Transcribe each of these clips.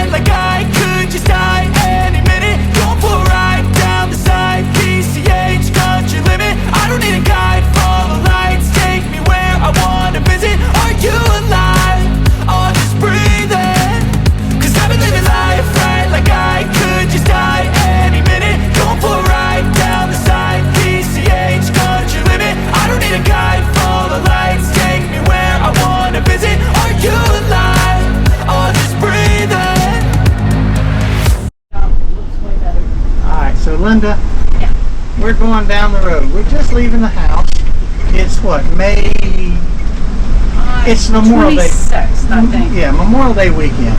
right, like I could just die any minute. Going for a ride down the side, PCH country limit. I don't need a guide, follow lights, take me where I wanna visit. Are you alive? Or just breathing? Cause I've been living life right, like I could just die any minute. Going for a ride down the side, PCH country limit. I don't need a guide, follow lights, take me where I wanna visit. Are you alive? Or just breathing? Alright, so Linda, Yeah. we're going down the road. We're just leaving the house. It's what, May? It's Memorial Day. 26th, I think. Yeah, Memorial Day weekend.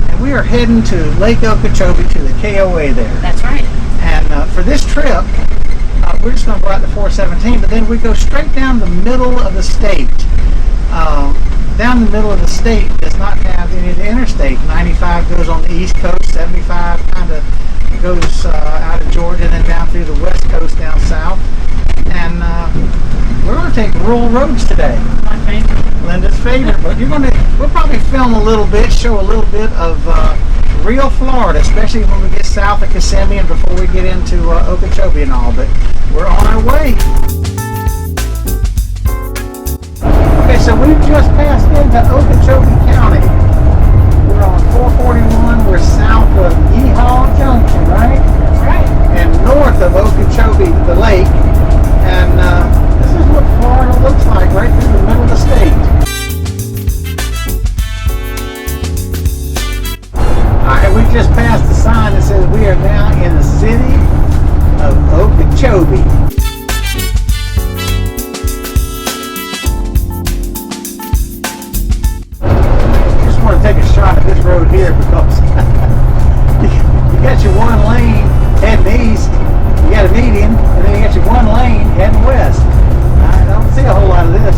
And we are heading to Lake Okeechobee to the KOA there. That's right. And for this trip, we're just going to go out to 417, but then we go straight down the middle of the state. Down the middle of the state does not have any of the interstate. 95 goes on the east coast, 75 kind of goes out of Georgia and then down through the west coast down south. And we're going to take rural roads today. My favorite. Linda's favorite, but we'll probably film a little bit, show a little bit of real Florida, especially when we get south of Kissimmee and before we get into Okeechobee and all, but we're on our way. Okay, so we've just passed into Okeechobee County. We're on 441, we're south of Yeehaw Junction, right? That's right. And north of Okeechobee, the lake, and this is what Florida looks like, right through the middle of the state. Alright, we just passed the sign that says we are now in the city of Okeechobee. Just want to take a shot at this road here because you got your one lane heading east, you got a median, and then you got your one lane heading west. I don't see a whole lot of this.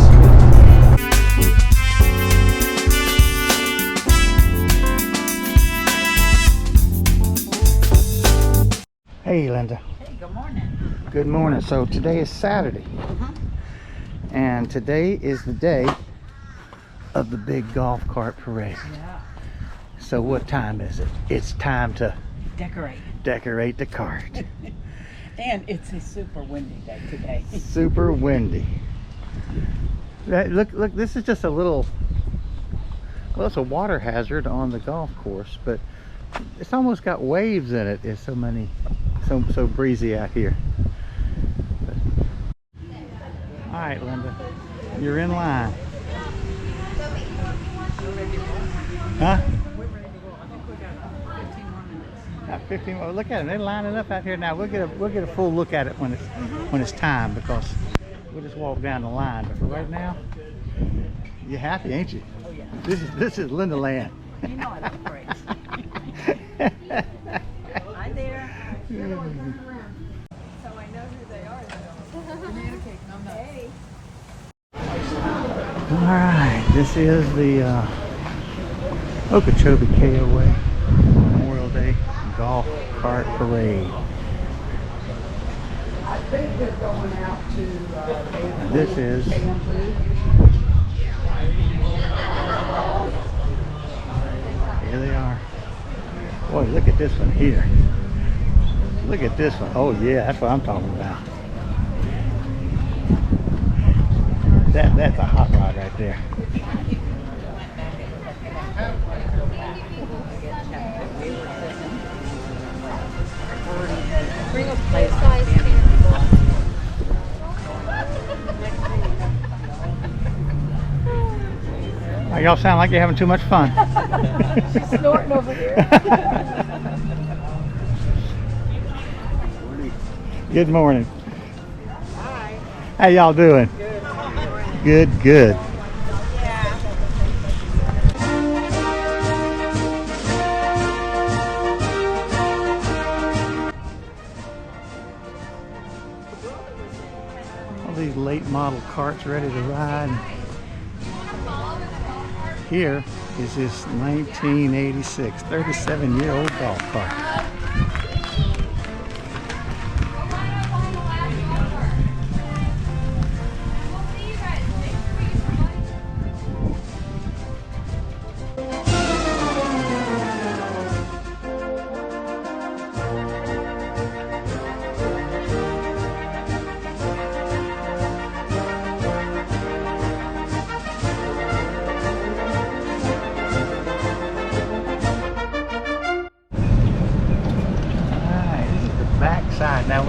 Hey Linda. Hey, good morning. Good morning. So today is Saturday. And today is the day of the big golf cart parade. Yeah. So what time is it? It's time to Decorate. the cart. And it's a super windy day today. Super windy. Look, this is just a little, well, it's a water hazard on the golf course, but it's almost got waves in it. There's so breezy out here. All right, Linda, you're in line. Huh? 15 more. Look at them. They're lining up out here now. We'll get a full look at it when it's time, because we'll just walk down the line. But for right now, you're happy, ain't you? Oh yeah. This is Linda Land. You know I love parades. Hi there. So I know who they are. Communicate. Hey. All right, this is the Okeechobee KOA Memorial Day Golf Cart Parade. I think they're going out to This is here they are. Boy, look at this one here. Look at this one. Oh yeah, that's what I'm talking about. That's a hot rod right there. Bring a full-size cannonball. Oh, y'all sound like you're having too much fun. She's snorting over here. Good morning. Hi. How y'all doing? Good. Good. All these late model carts ready to ride. Here is this 1986 37-year-old golf cart.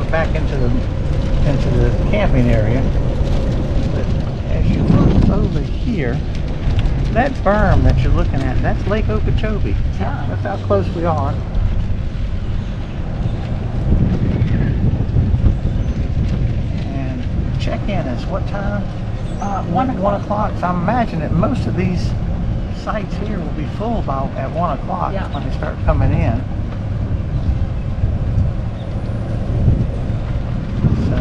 back into the camping area. But as you look over here, that berm that you're looking at, that's Lake Okeechobee. Yeah. That's how close we are. And check-in is what time? 1 o'clock. 1 o'clock. So I'm imagining that most of these sites here will be full at 1 o'clock Yeah. when they start coming in. So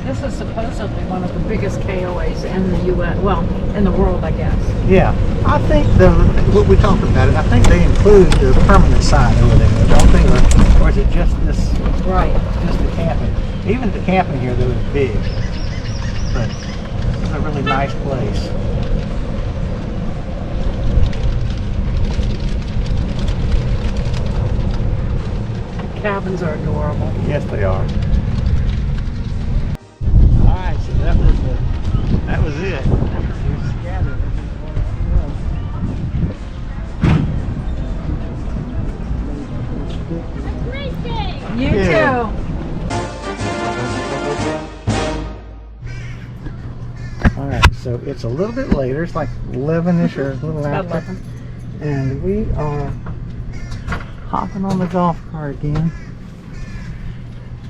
This is supposedly one of the biggest KOAs in the U.S. Well, in the world, I guess. yeah, I think what we talked about it. I think they include the permanent side over there, don't they? Or is it just this? Right. Just the camping. Even the camping here, though, is big. But this is a really nice place. The cabins are adorable. Yes, they are. All right, so that was it. We've scattered You Yeah. too. All right, so it's a little bit later. It's like 11-ish or a little About after. 11. And we are hopping on the golf cart again.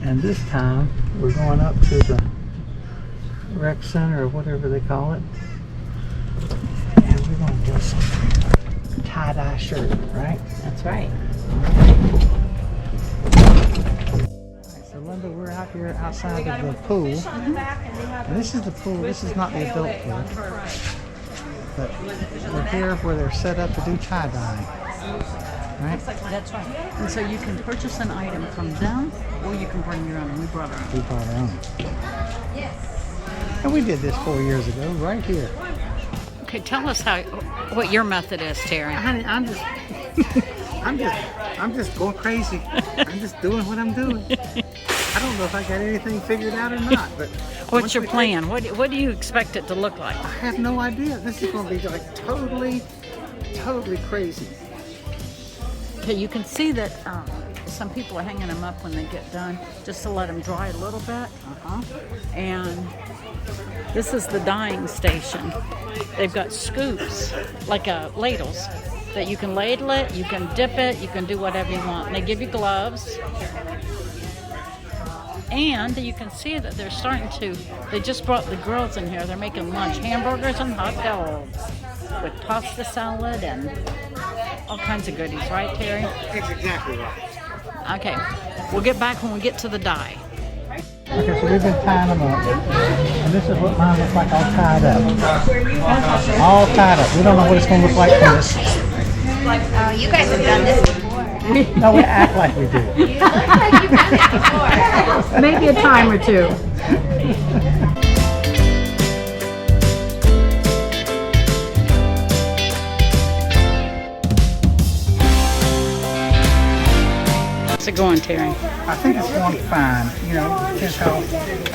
And this time we're going up to the rec center or whatever they call it. And we're going to get some tie-dye shirt, right? That's right. So Linda, we're out here outside of the pool. And this is the pool. This is not the adult pool. But we're here where they're set up to do tie-dye. Right? That's right. And so you can purchase an item from them, or you can bring your own. And we brought our own. We brought our own. And we did this 4 years ago, right here. Okay, tell us what your method is, Terry. Honey, I'm just going crazy. I'm just doing what I'm doing. I don't know if I got anything figured out or not, but What's your plan? What do you expect it to look like? I have no idea. This is going to be like totally crazy. Okay, you can see that some people are hanging them up when they get done, just to let them dry a little bit. And this is the dyeing station. They've got scoops, like ladles, that you can ladle it, you can dip it, you can do whatever you want. And they give you gloves. And you can see that they're starting to, they just brought the girls in here. They're making lunch, hamburgers and hot dogs with pasta salad and all kinds of goodies, right, Terry? That's exactly right. Okay, we'll get back when we get to the dye. Okay, so we've been tying them up. And this is what mine looks like all tied up. All tied up. We don't know what it's going to look like from this. You guys have done this before. No, we act like we do. You look like you've done it before. Maybe a time or two. How's it going, Terry? I think it's going fine. You know, just how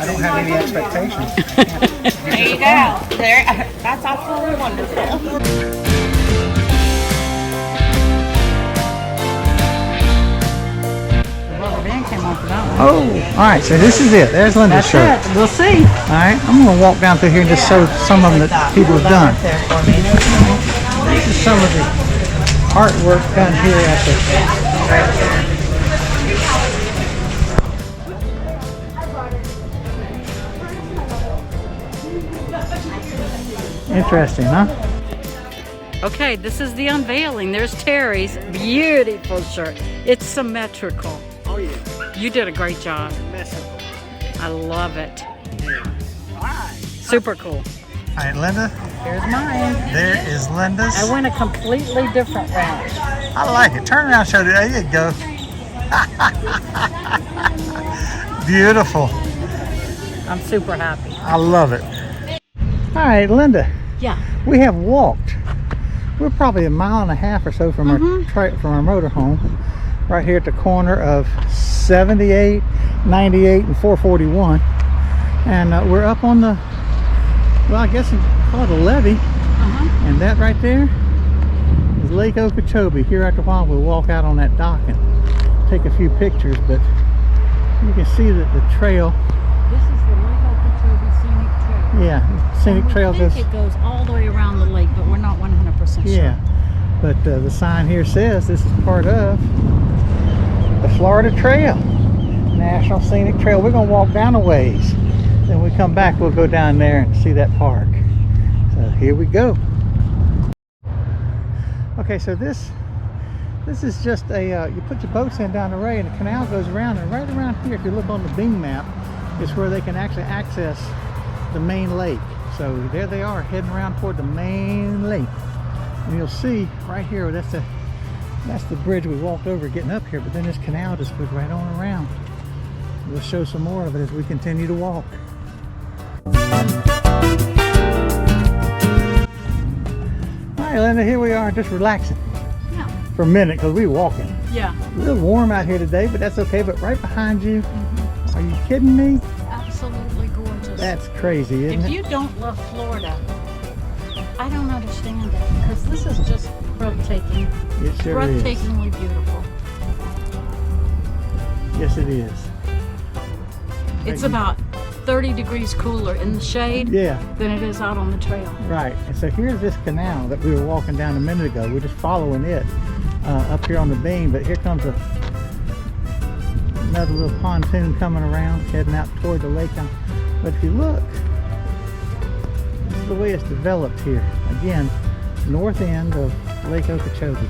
I don't have any expectations. There you go. There, that's absolutely wonderful. Oh, all right. So this is it. There's Linda's shirt. That's it. We'll see. All right. I'm going to walk down through here and just show some of them that people have done. This is some of the artwork done here at the. Interesting, huh? Okay, this is the unveiling. There's Terry's beautiful shirt. It's symmetrical. Oh yeah. You did a great job. I love it. All right. Super cool. All right, Linda. Here's mine. There is Linda's. I went a completely different route. I like it. Turn around, show it. There you go. Beautiful. I'm super happy. I love it. All right, Linda. Yeah. We have walked. We're probably a mile and a half or so from our motorhome, right here at the corner of 78, 98, and 441. And we're up on the, well, I guess you call it a levee. And that right there is Lake Okeechobee. Here after a while we'll walk out on that dock and take a few pictures, but you can see that the trail. This is the Lake Okeechobee Scenic Trail. Yeah, scenic trail goes. I think it goes all the way around the lake, but we're not 100% sure. Yeah, but the sign here says this is part of the Florida Trail, National Scenic Trail. We're gonna walk down a ways. Then when we come back, we'll go down there and see that park. So here we go. Okay, so this is just a, you put your boats in down the way and the canal goes around, and right around here, if you look on the Bing map, is where they can actually access the main lake. So there they are, heading around toward the main lake. And you'll see right here, that's the bridge we walked over getting up here, but then this canal just goes right on around. We'll show some more of it as we continue to walk. Alright, Linda, here we are just relaxing. Yeah. For a minute, because we're walking. Yeah. A little warm out here today, but that's okay. But right behind you, are you kidding me? Absolutely gorgeous. That's crazy, isn't If it? you don't love Florida, I don't understand it, because this is just breathtaking. It sure is. Breathtakingly beautiful. Yes, it is. It's about 30 degrees cooler in the shade Yeah, than it is out on the trail. right. And so here's this canal that we were walking down a minute ago. We're just following it up here on the beam, but here comes another little pontoon coming around, heading out toward the lake. But if you look, this is the way it's developed here. Again, north end of Lake Okeechobee.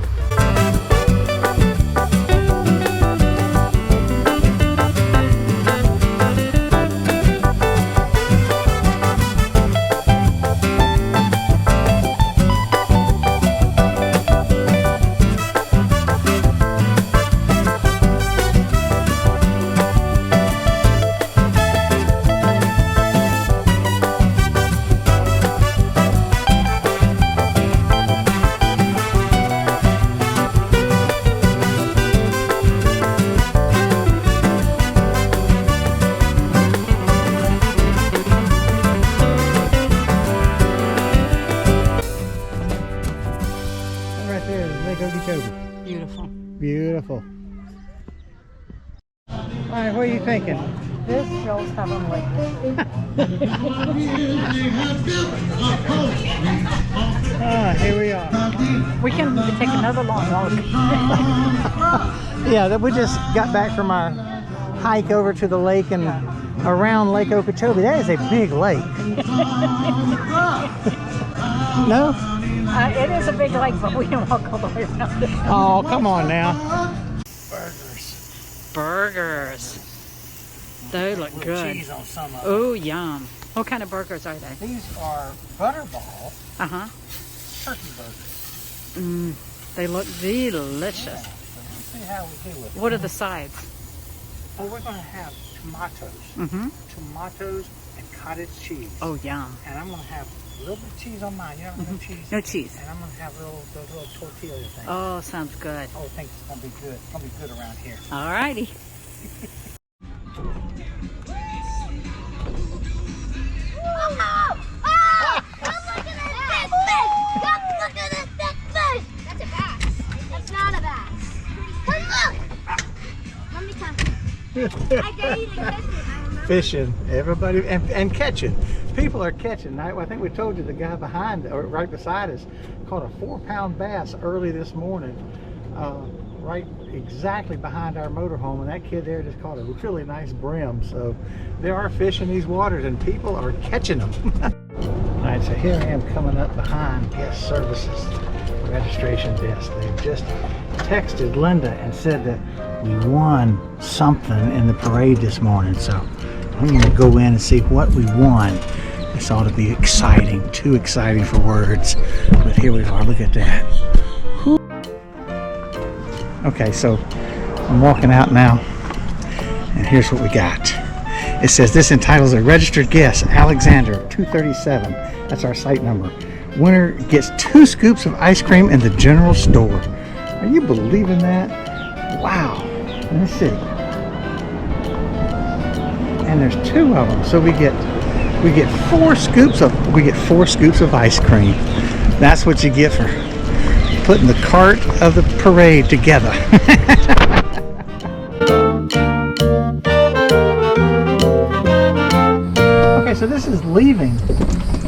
Beautiful. Beautiful. All right, what are you thinking? This shows heavenly. Here we are. We can take another long walk. Yeah, we just got back from our hike over to the lake and around Lake Okeechobee. That is a big lake. No? It is a big lake, but we can walk all the way around it. Oh, come on now. Burgers. They look good. Cheese on some of them. Oh, yum. What kind of burgers are they? These are butterball Uh-huh. turkey burgers. They look delicious. So let's see how we do with it. What are the sides? Oh, we're going to have tomatoes. Mm-hmm. Tomatoes and cottage cheese. Oh, yum. And I'm going to have a little bit of cheese on mine. You don't have no cheese? No cheese. And I'm going to have those little tortilla things. Oh, sounds good. Oh, I think it's going to be good. It's going to be good around here. All righty. Fishing, everybody, and catching. People are catching. I think we told you the guy behind, or right beside us, caught a 4-pound bass early this morning, right exactly behind our motorhome, and that kid there just caught a really nice brim. So there are fish in these waters, and people are catching them. All right, so here I am coming up behind guest services registration desk. They've just texted Linda and said that we won something in the parade this morning, so I'm going to go in and see what we won. This ought to be exciting, too exciting for words, but here we are. Look at that. Whew. Okay, so I'm walking out now, and here's what we got. It says this entitles a registered guest, Alexander 237. That's our site number. Winner gets 2 scoops of ice cream in the general store. Are you believing that? Wow. Let me see. And there's 2 of them, so we get 4 scoops of ice cream. That's what you get for putting the cart of the parade together. Okay, so this is leaving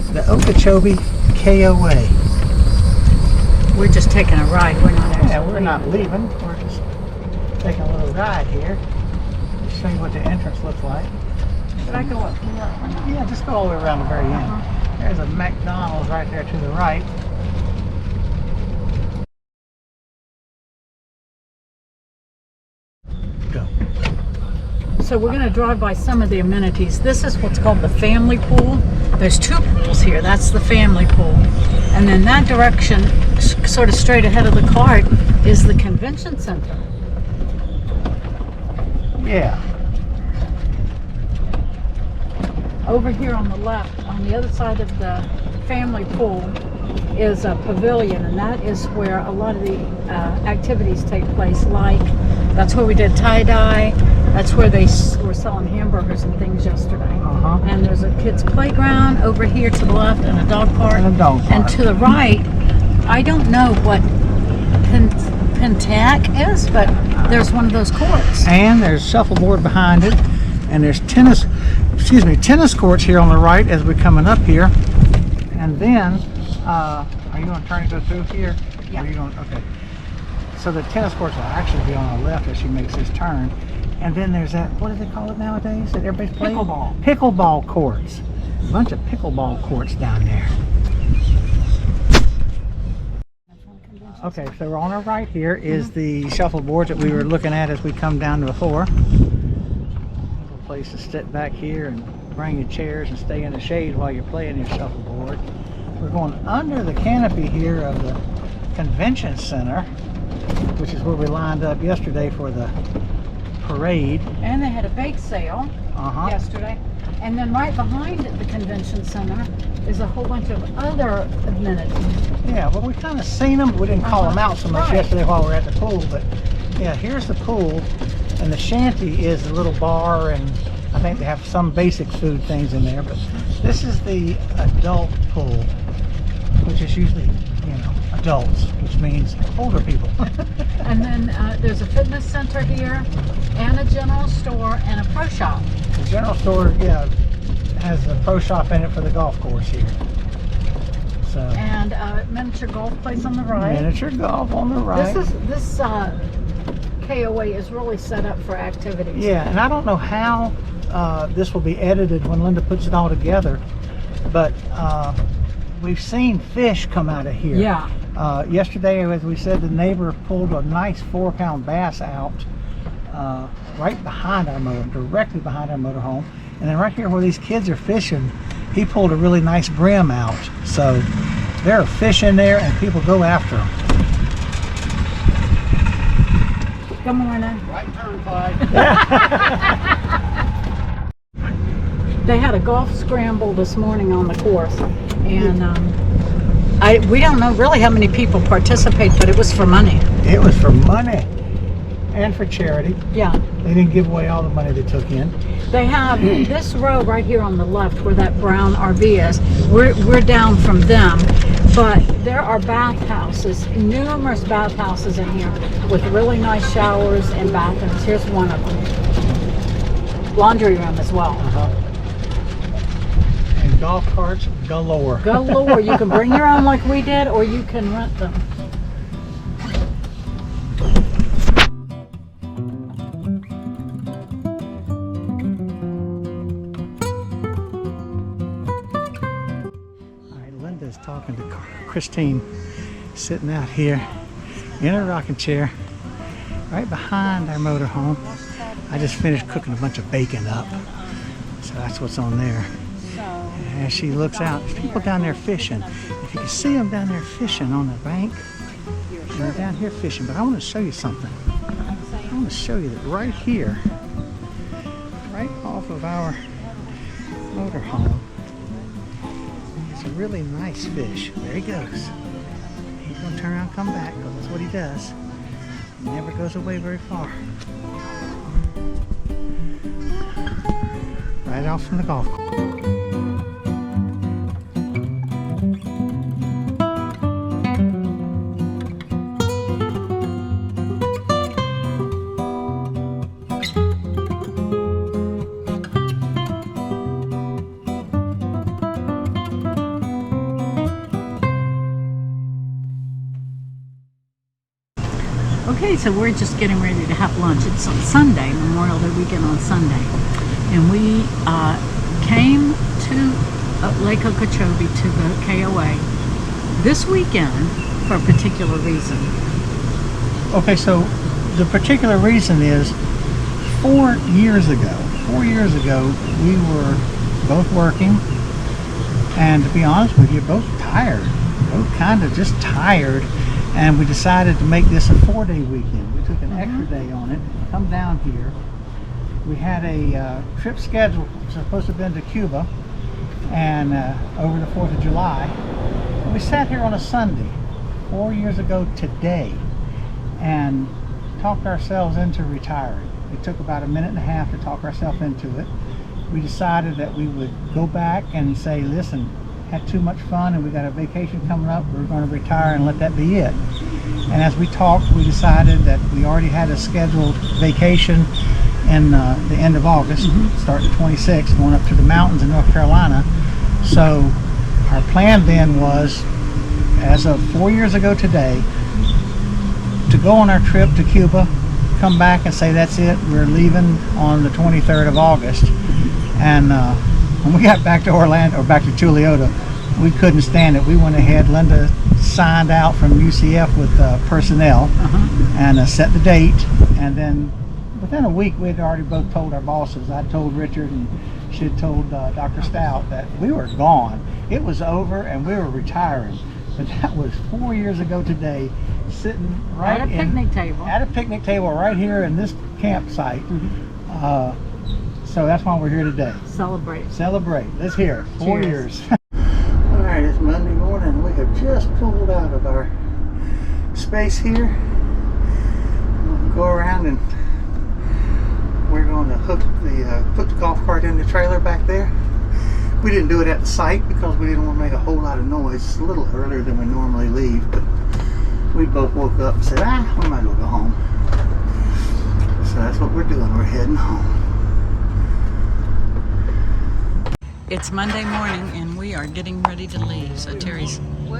the Okeechobee KOA. We're just taking a ride. We're not actually. Yeah, we're not leaving. We're just taking a little ride here. Just show you what the entrance looks like. Should I go up here or not? Yeah, just go all the way around the very end. There's a McDonald's right there to the right. Go. So we're going to drive by some of the amenities. This is what's called the family pool. There's two pools here. That's the family pool. And then that direction, sort of straight ahead of the cart, is the convention center. Yeah. Over here on the left, on the other side of the family pool, is a pavilion, and that is where a lot of the activities take place. Like, that's where we did tie-dye. That's where they were selling hamburgers and things yesterday. And there's a kids' playground over here to the left, and a dog park. And a dog park. And to the right, I don't know what Pentac is, but there's one of those courts. And there's shuffleboard behind it, and there's tennis courts here on the right as we're coming up here. And then, are you going to try to go through here? Yeah. Or are you going, okay. So the tennis courts will actually be on the left as she makes this turn. And then there's that, what do they call it nowadays that everybody's playing? Pickleball. Pickleball courts. A bunch of pickleball courts down there. Okay, so we're on our right here is the shuffleboard that we were looking at as we come down before. A place to sit back here and bring your chairs and stay in the shade while you're playing your shuffleboard. We're going under the canopy here of the convention center, which is where we lined up yesterday for the parade. And they had a bake sale yesterday. And then right behind the convention center is a whole bunch of other amenities. Yeah, well, we kind of seen them, but we didn't call them out so much yesterday while we were at the pool. But yeah, here's the pool, and the shanty is the little bar, and I think they have some basic food things in there. But this is the adult pool, which is usually, you know, adults, which means older people. And then there's a fitness center here, and a general store, and a pro shop. The general store, yeah, has a pro shop in it for the golf course here. So. And miniature golf place on the right. Miniature golf on the right. This KOA is really set up for activities. Yeah, and I don't know how this will be edited when Linda puts it all together, but we've seen fish come out of here. Yeah. Yesterday, as we said, the neighbor pulled a nice 4-pound bass out right behind our directly behind our motorhome. And then right here where these kids are fishing, he pulled a really nice brim out. So there are fish in there and people go after them. Good morning. Right turn, Clyde. They had a golf scramble this morning on the course, and we don't know really how many people participate, but it was for money. It was for money and for charity. Yeah. They didn't give away all the money they took in. They have this row right here on the left where that brown RV is. We're down from them, but there are bathhouses, numerous bathhouses in here with really nice showers and bathrooms. Here's one of them. Laundry room as well. And golf carts galore. Galore. You can bring your own like we did, or you can rent them. Talking to Christine, sitting out here in a rocking chair right behind our motorhome. I just finished cooking a bunch of bacon up, so that's what's on there. As she looks out, there's people down there fishing. If you can see them down there fishing on the bank, they're down here fishing. But I want to show you something. I want to show you that right here, right off of our motorhome, a really nice fish. There he goes. He's going to turn around and come back because that's what he does. He never goes away very far. Right off from the golf course. Okay, so we're just getting ready to have lunch. It's on Sunday, Memorial Day weekend on Sunday. And we came to Lake Okeechobee to the KOA this weekend for a particular reason. Okay, so the particular reason is 4 years ago, we were both working, and to be honest with you, both tired, both kind of just tired, and we decided to make this a 4-day weekend. We took an extra day on it, come down here. We had a trip scheduled, supposed to have been to Cuba, and over the 4th of July. And we sat here on a Sunday, 4 years ago today, and talked ourselves into retiring. It took about a minute and a half to talk ourselves into it. We decided that we would go back and say, listen, had too much fun and we got a vacation coming up, we're going to retire and let that be it. And as we talked, we decided that we already had a scheduled vacation in the end of August, starting the 26th, going up to the mountains in North Carolina. So our plan then was, as of 4 years ago today, to go on our trip to Cuba, come back and say that's it, we're leaving on the 23rd of August. And when we got back to Orlando, or back to Tuliota, we couldn't stand it. We went ahead, Linda signed out from UCF with personnel and set the date, and then within a week we had already both told our bosses. I told Richard and she had told Dr. Stout that we were gone. It was over and we were retiring. But that was 4 years ago today, sitting right at a picnic table. At a picnic table right here in this campsite. So that's why we're here today. Celebrate. Let's hear it. 4 Cheers. years. All right, it's Monday morning. We have just pulled out of our space here. We'll go around and we're going to put the golf cart in the trailer back there. We didn't do it at the site because we didn't want to make a whole lot of noise. It's a little earlier than we normally leave, but we both woke up and said, we might as well go home. So that's what we're doing. We're heading home. It's Monday morning and we are getting ready to leave. So Terry's hooking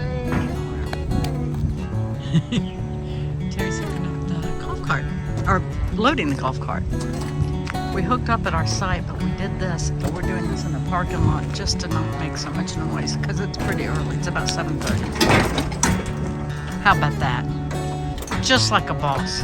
up the golf cart, or loading the golf cart. We hooked up at our site, but we did this. We're doing this in the parking lot just to not make so much noise because it's pretty early. It's about 7:30. How about that? Just like a boss.